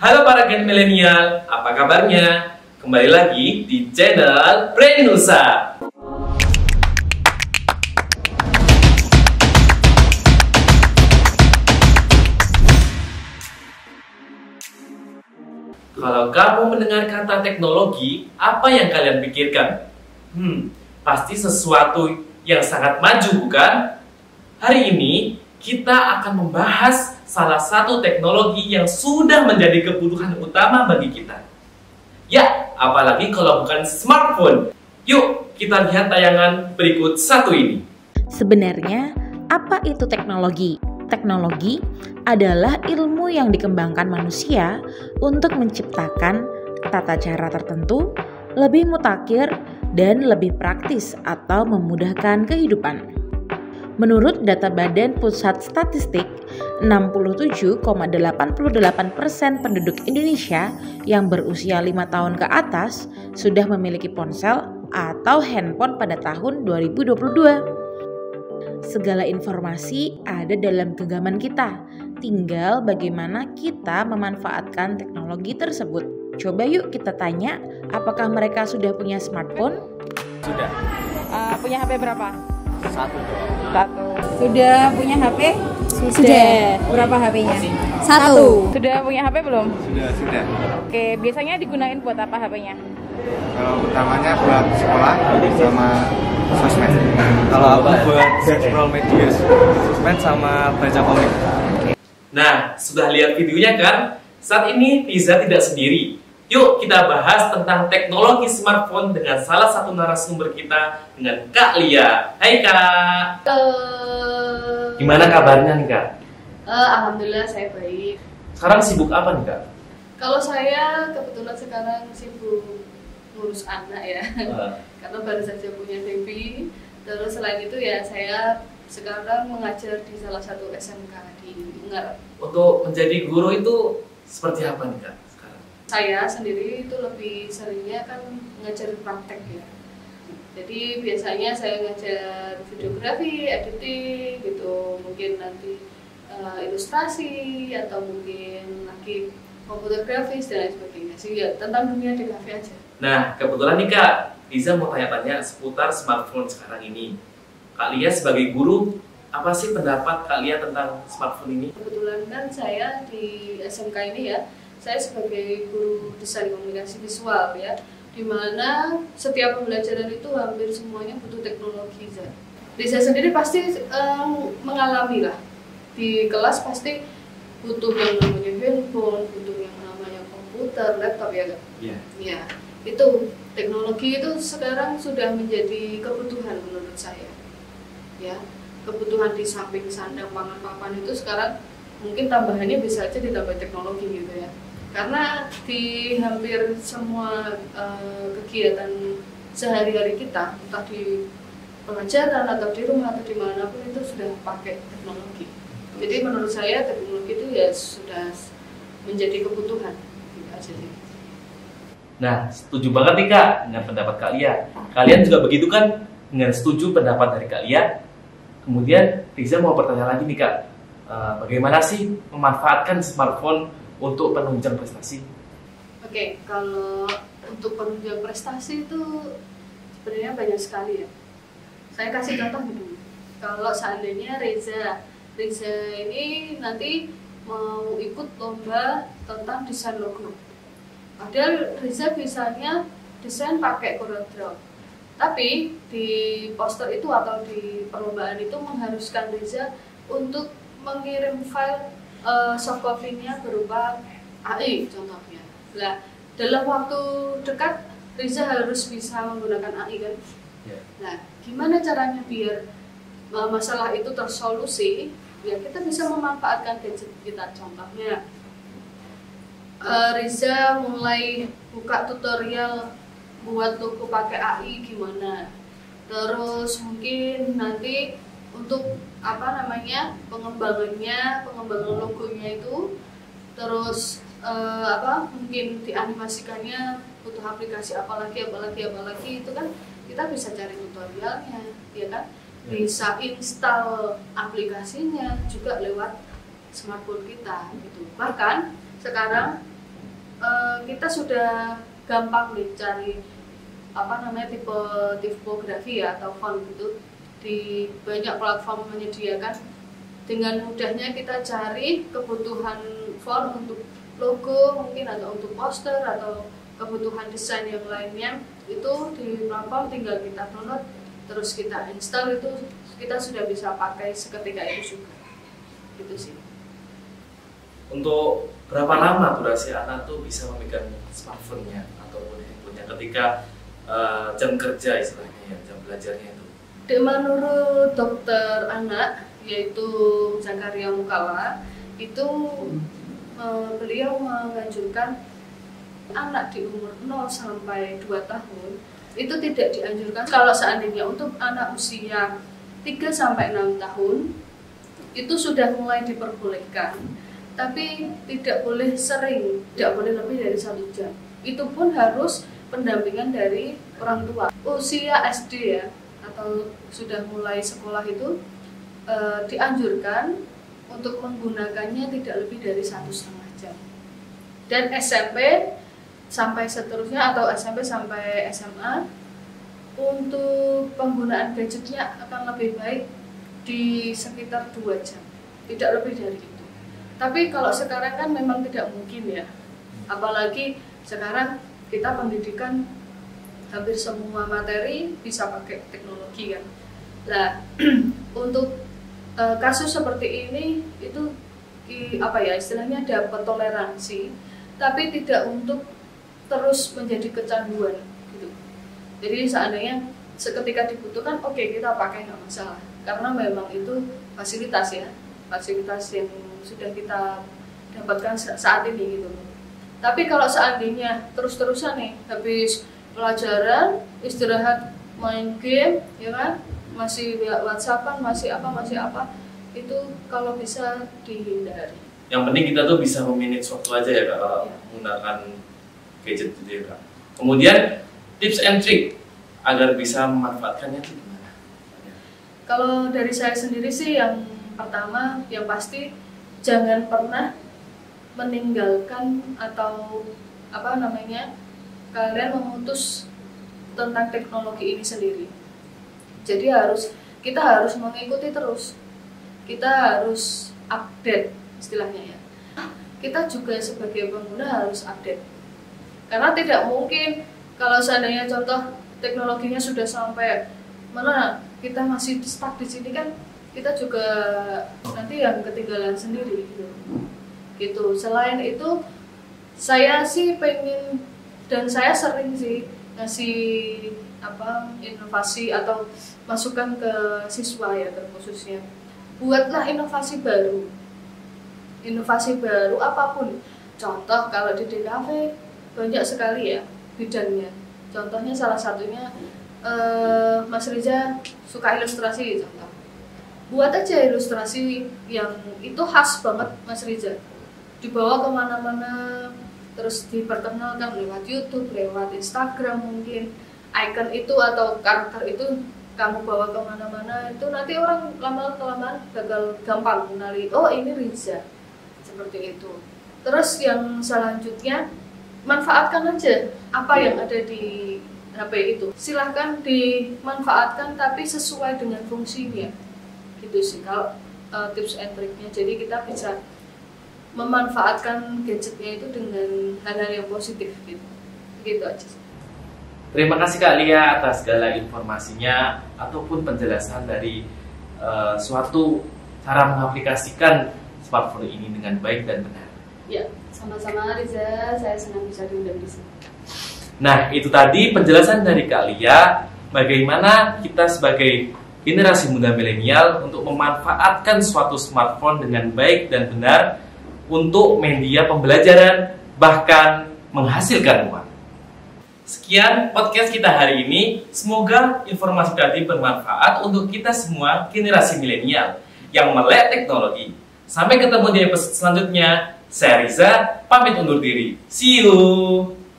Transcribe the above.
Halo para gen milenial, apa kabarnya? Kembali lagi di channel Brain Nusa. Kalau kamu mendengar kata teknologi, apa yang kalian pikirkan? Pasti sesuatu yang sangat maju, bukan? Hari ini kita akan membahas salah satu teknologi yang sudah menjadi kebutuhan utama bagi kita. Ya, apalagi kalau bukan smartphone. Yuk, kita lihat tayangan berikut satu ini. Sebenarnya, apa itu teknologi? Teknologi adalah ilmu yang dikembangkan manusia untuk menciptakan tata cara tertentu, lebih mutakhir dan lebih praktis atau memudahkan kehidupan. Menurut data Badan Pusat Statistik, 67,88% penduduk Indonesia yang berusia 5 tahun ke atas sudah memiliki ponsel atau handphone pada tahun 2022. Segala informasi ada dalam genggaman kita, tinggal bagaimana kita memanfaatkan teknologi tersebut. Coba yuk kita tanya, apakah mereka sudah punya smartphone? Sudah. Punya HP berapa? Satu. Sudah punya HP? Sudah. Berapa HP-nya? Satu. Sudah punya HP belum? Sudah. Oke, biasanya digunain buat apa HP-nya? Kalau utamanya buat sekolah sama sosmed. Kalau aku buat scroll media sosmed sama baca komik. Nah, sudah lihat videonya kan? Saat ini Riza tidak sendiri. Yuk kita bahas tentang teknologi smartphone dengan salah satu narasumber kita, dengan Kak Lia. Hai Kak. Gimana kabarnya nih Kak? Alhamdulillah saya baik. Sekarang sibuk apa nih Kak? Kalau saya kebetulan sekarang sibuk ngurus anak ya, karena baru saja punya baby. Terus selain itu ya saya sekarang mengajar di salah satu SMK di Ungar. Untuk menjadi guru itu seperti apa nih Kak sekarang? Saya sendiri itu lebih seringnya kan ngajar praktek ya. Jadi biasanya saya ngajar videografi, editing gitu, mungkin nanti ilustrasi atau mungkin lagi komputer grafis dan lain sebagainya. Sih ya tentang dunia di kafe aja. Nah, kebetulan nih Kak, Riza mau tanya-tanya seputar smartphone sekarang ini. Kak Lia sebagai guru, apa sih pendapat Kak Lia tentang smartphone ini? Kebetulan kan saya di SMK ini ya, saya sebagai guru desain komunikasi visual ya, di mana setiap pembelajaran itu hampir semuanya butuh teknologi. Jadi saya sendiri pasti mengalami lah, di kelas pasti butuh yang namanya handphone, butuh yang namanya komputer, laptop ya Kak? Iya. Ya, itu teknologi itu sekarang sudah menjadi kebutuhan menurut saya. Ya, kebutuhan di samping sandang pangan papan itu sekarang mungkin tambahannya bisa aja ditambah teknologi gitu ya. Karena di hampir semua kegiatan sehari-hari kita, entah di pelajaran atau di rumah atau dimanapun itu sudah pakai teknologi. Jadi menurut saya teknologi itu ya sudah menjadi kebutuhan gitu aja sih. Nah, setuju banget nih Kak dengan pendapat Kak Lia. Kalian juga begitu kan dengan setuju pendapat dari Kak Lia? Kemudian Riza mau bertanya lagi nih Kak, bagaimana sih memanfaatkan smartphone untuk penunjang prestasi? Oke, kalau untuk penunjang prestasi itu sebenarnya banyak sekali ya. Saya kasih contoh dulu. Kalau seandainya Riza ini nanti mau ikut lomba tentang desain logo. Padahal Riza bisanya desain pakai CorelDRAW. Tapi di poster itu atau di perlombaan itu mengharuskan Riza untuk mengirim file soft copy-nya berupa AI contohnya. Nah, dalam waktu dekat Riza harus bisa menggunakan AI kan? Yeah. Nah, gimana caranya biar masalah itu tersolusi? Ya kita bisa memanfaatkan gadget kita, contohnya Riza mulai buka tutorial buat logo pakai AI gimana. Terus mungkin nanti untuk pengembangan logonya itu, terus mungkin dianimasikannya butuh aplikasi apalagi itu kan kita bisa cari tutorialnya, ya kan? Bisa install aplikasinya juga lewat smartphone kita gitu. Bahkan sekarang kita sudah gampang nih cari tipe tipografi ya atau font gitu di banyak platform menyediakan. Dengan mudahnya kita cari kebutuhan font untuk logo mungkin atau untuk poster atau kebutuhan desain yang lainnya, itu di platform tinggal kita download terus kita install, itu kita sudah bisa pakai seketika itu juga gitu sih. Untuk berapa lama durasi anak tuh bisa memegang smartphone-nya ataupun handphone-nya ketika jam kerja istilahnya ya, jam belajarnya itu? Menurut dokter anak yaitu Zakaria Mukala itu beliau menganjurkan anak di umur 0 sampai 2 tahun itu tidak dianjurkan. Kalau seandainya untuk anak usia 3 sampai 6 tahun itu sudah mulai diperbolehkan, tapi tidak boleh sering, tidak boleh lebih dari 1 jam. Itu pun harus pendampingan dari orang tua. Usia SD ya atau sudah mulai sekolah itu dianjurkan untuk menggunakannya tidak lebih dari 1,5 jam. Dan SMP sampai seterusnya atau SMP sampai SMA untuk penggunaan gadgetnya akan lebih baik di sekitar 2 jam, tidak lebih dari itu. Tapi kalau sekarang kan memang tidak mungkin ya, apalagi sekarang kita pendidikan hampir semua materi bisa pakai teknologi kan. Nah, untuk kasus seperti ini itu istilahnya dapat toleransi, tapi tidak untuk terus menjadi kecanduan gitu. Jadi seandainya seketika dibutuhkan, oke, kita pakai nggak masalah, karena memang itu fasilitas ya, fasilitas yang sudah kita dapatkan saat ini gitu. Tapi kalau seandainya terus-terusan nih, habis pelajaran, istirahat, main game, ya kan, masih WhatsAppan, masih apa, itu kalau bisa dihindari. Yang penting kita tuh bisa memanage waktu aja ya Kak, kalau menggunakan gadget gitu ya Kak. Kemudian tips and trick agar bisa memanfaatkannya itu gimana? Kalau dari saya sendiri sih yang pertama, yang pasti jangan pernah meninggalkan atau kalian memutus tentang teknologi ini sendiri. Jadi kita harus mengikuti terus, kita harus update istilahnya ya. Kita juga sebagai pengguna harus update, karena tidak mungkin kalau seandainya contoh teknologinya sudah sampai mana kita masih stuck di sini kan, kita juga nanti yang ketinggalan sendiri gitu. Selain itu saya sih pengen, dan saya sering sih ngasih inovasi atau masukan ke siswa ya terkhususnya, buatlah inovasi baru apapun. Contoh kalau di DKV banyak sekali ya bidangnya. Contohnya salah satunya Mas Riza suka ilustrasi contoh. Buat aja ilustrasi yang itu khas banget Mas Riza, dibawa kemana-mana, terus diperkenalkan lewat YouTube, lewat Instagram mungkin. Icon itu atau karakter itu kamu bawa kemana-mana, itu nanti orang lama-kelamaan bakal gampang mengenali, oh ini Riza, seperti itu. Terus yang selanjutnya, manfaatkan aja apa yang ada di HP itu. Silahkan dimanfaatkan tapi sesuai dengan fungsinya. Gitu sih kalau tips and triknya. Jadi kita bisa memanfaatkan gadgetnya itu dengan hal-hal yang positif gitu. Gitu aja. Terima kasih Kak Lia atas segala informasinya ataupun penjelasan dari suatu cara mengaplikasikan smartphone ini dengan baik dan benar. Ya, sama-sama Riza, saya senang bisa diundang di sini. Nah, itu tadi penjelasan dari Kak Lia bagaimana kita sebagai generasi muda milenial untuk memanfaatkan suatu smartphone dengan baik dan benar untuk media pembelajaran, bahkan menghasilkan uang. Sekian podcast kita hari ini. Semoga informasi tadi bermanfaat untuk kita semua generasi milenial yang melek teknologi. Sampai ketemu di episode selanjutnya. Saya Riza, pamit undur diri. See you!